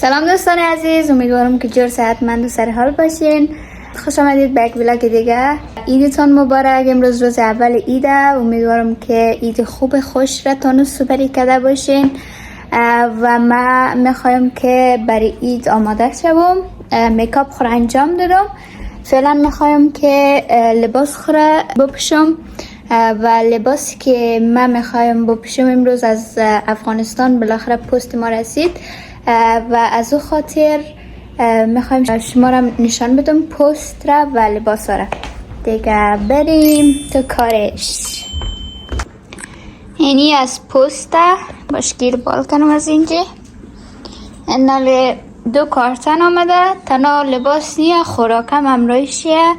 سلام دوستان عزیز، امیدوارم که جور صحتمند و سر حال باشین. خوش آمدید به یک ویلاگ دیگه. عیدتان مبارک. امروز روز اول عیده. امیدوارم که عید خوب خوش را تان سپری کرده باشین و ما میخوایم که برای عید آماده شوم. میکاپ خور انجام دادم. فعلا میخوایم که لباس خور بپوشم و لباسی که من میخوایم بپوشم امروز از افغانستان بالاخره پست ما رسید و از او خاطر میخوایم شما را نشان بدم پست را و لباس را. دیگه بریم تو کارش. اینی از پست باش گیر بال کنم از اینجا. اینال دو کارتن آمده، تنها لباس نیه، خوراکه همراهیشه.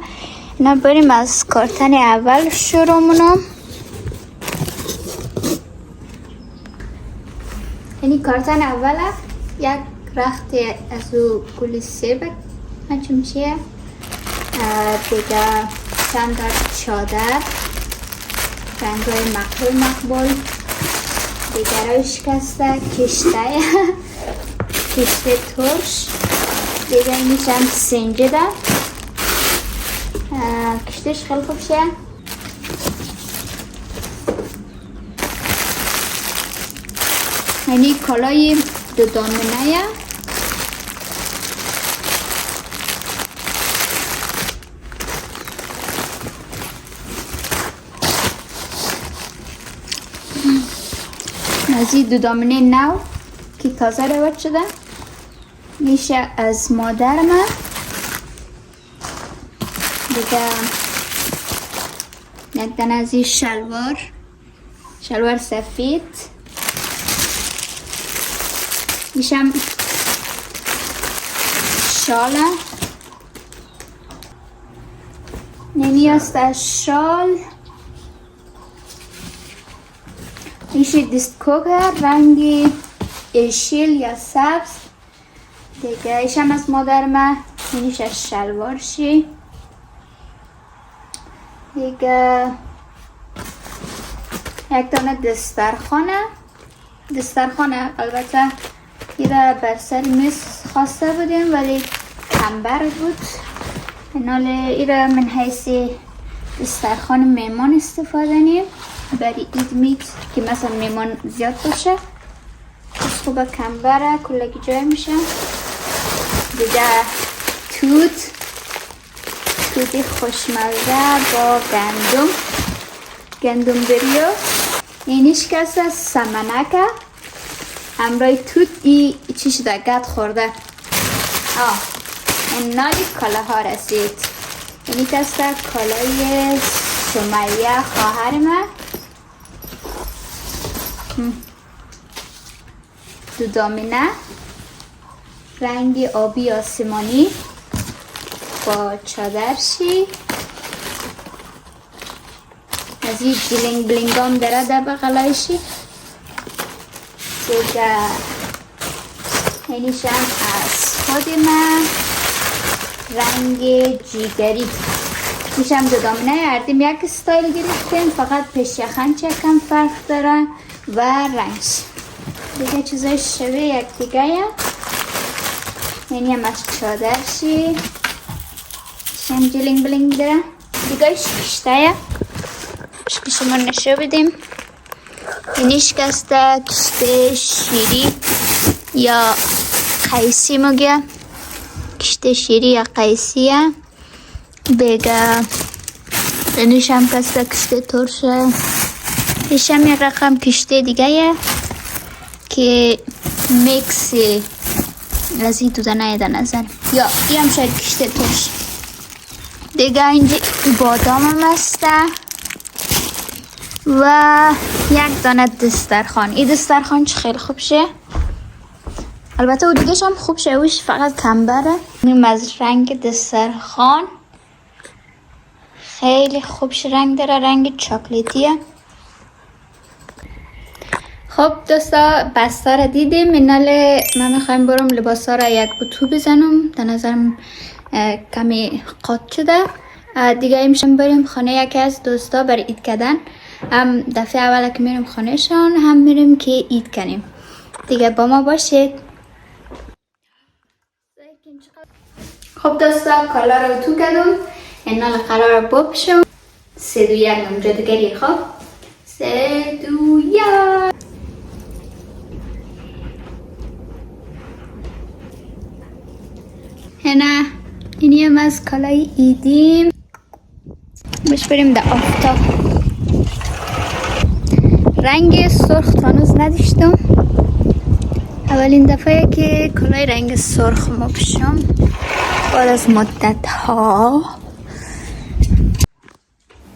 اینا بریم از کارتن اول شروع منم. اینی کارتن اوله، یک رخت از او گل سیب همچون چیه، دیگه چند تا چادر رنگای مقبول دیگه رای شکسته، کشته کشته ترش، دیگه اینیش هم سنجده، کشتهش خیلی خوب شه. اینی کالای دو دامنه، از این دو دامنه نو که تازه رواد شده میشه از مادر من. دیگه یک دانه از این شلوار سفید، میشم شاله، نمی است از شال، میشه دستکوکر رنگی اشیل یا سبز. دیگه ایشم از مادر من، اینیش از شلوار شی. دیگه یک دانه دسترخانه البته ایره بر سر میز خواسته بودیم ولی کمبر بود، اینال ایره من حیث دسترخان میمان استفاده نیم برای عید میت که مثلا میمان زیاد باشه. از خوبه کمبره کلگی جای میشه. دیگه توت خوشمزه با گندم بریو. اینیش کس از سمنک همراه توت ای چی شده گد خورده. این نالی کالا ها رسید. اینی کس کالای سمیه خواهر من، دو دامنه رنگ آبی آسمانی با چادرشی. از این بلینگ هم داره در بغلایشی. دیگه اینیش هم از خود من رنگ جیگری، میشم دو دامنه اردیم یک استایل گرفتیم، فقط پیش یخن چکم فرق داره و رنگش. دیگه چیزای شبیه یک دیگه اینی هم از چادرشی شم بلینگ داره. دیگه کشته که شما نشو بدیم. اینیش کسته کشته شیری یا قیسی مگه، کشته شیری یا قیسیه. دیگه اینیش هم کسته کشته ترشه. ایش هم یک رقم کشته دیگه که میکسی از این دو دانه نظر یا این هم شاید کشته ترش. دیگه اینجا بادام هم هسته و یک دانه دسترخان. این دسترخان چه خیلی خوب شه، البته او دیگه هم خوب شه، اوش فقط کمبره. این از رنگ دسترخان خیلی خوب شه، رنگ داره، رنگ چاکلیتیه. خب دوستا بسته را دیدیم. اینال من میخوایم برم لباسا را یک بطو بزنم، در نظرم کمی قاط شده. دیگه ایمشم بریم خانه یکی از دوستا برای عید کردن. هم دفعه اول که میریم خانه شان هم میریم که عید کنیم. دیگه با ما باشید. خب دوستا کالا رو تو کردم، اینال قرار بپوشم. 3 2 1 اونجا دیگری. خب 3 2 1. هنا اینی هم از کالای عیدیم. باش بریم در آفتاب. رنگ سرخ تانوز نداشتم، اولین دفعه که کلاه رنگ سرخ مپوشم بعد از مدت ها.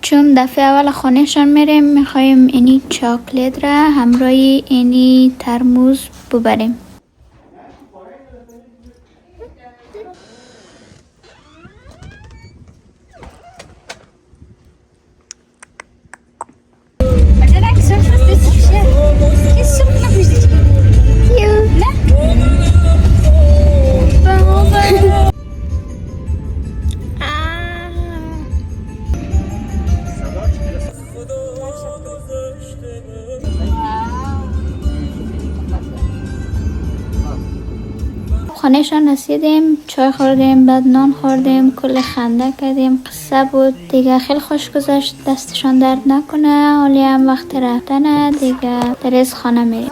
چون دفعه اول خانهشان میریم میخوایم اینی چاکلت را همراه اینی ترموز ببریم. خانهشان رسیدیم، چای خوردیم، بعد نان خوردیم، کل خنده کردیم، قصه بود دیگه. خیلی خوش گذشت، دستشان درد نکنه. حالی هم وقت رفتنه دیگه، در از خانه میریم.